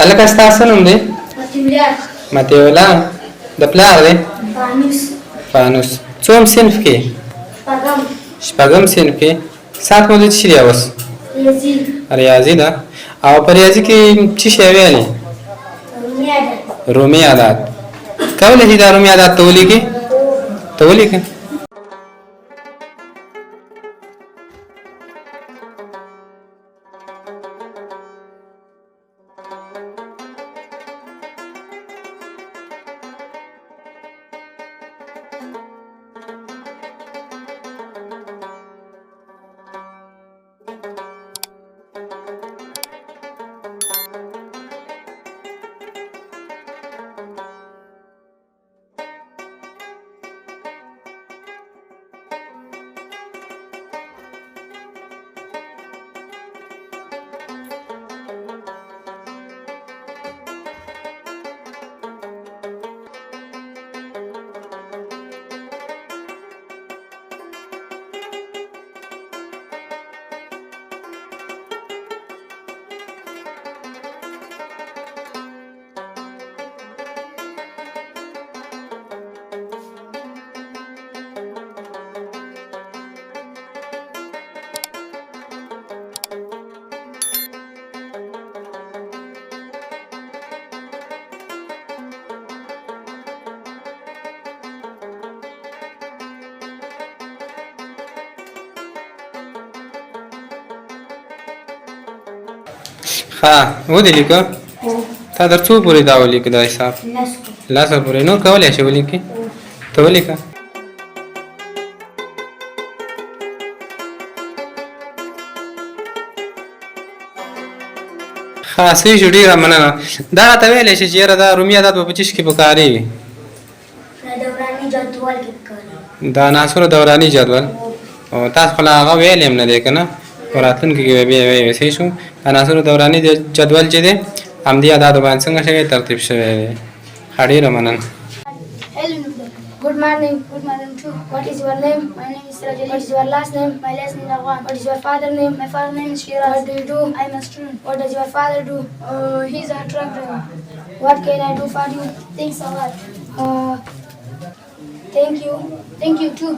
هلکه ستاسو نوم دی؟ متیولا. د پلار دی؟ فانوس. څوم صنف کې؟ شپږم صنف کې. سات موضوع څه دی اوس؟ ریاضي ده. او په ریاضي کې څه شی ویلې؟ رومي عدد. کولی شي دا رومي عدد ته ولیکې؟ ته ولیکه. ها ودې لیکه. تا در څو پورې دا ولیکه دا حساب؟ لسو پورې. نو کولی شې ولیکې؟ ته ولیکه. ها صحیح شو. ډېره مننه. دا راته ویلی شې چې یاره دا رومي عدد به په څه کې پکارېږي؟ د عناصرو دوراني جدول. او تاسو خو لا هغه ویلی هم نه دی که نه؟ په راتلونکي کې به بیا وایي صحیح شو. عناصرو دوراني جدول چې دی همدې اعدادو باندې څنګه شوی ترتیب شوی دی. ښه ډېره مننه. Good morning. Good morning too. What is your name? My name is Rajali. What is your last name? My last name is Arwan. What is your father name? My father name is Shira. What do you do? I am a student. What does your father do? He's a truck driver. What can I do for you? Thanks a lot. Thank you. Thank you too.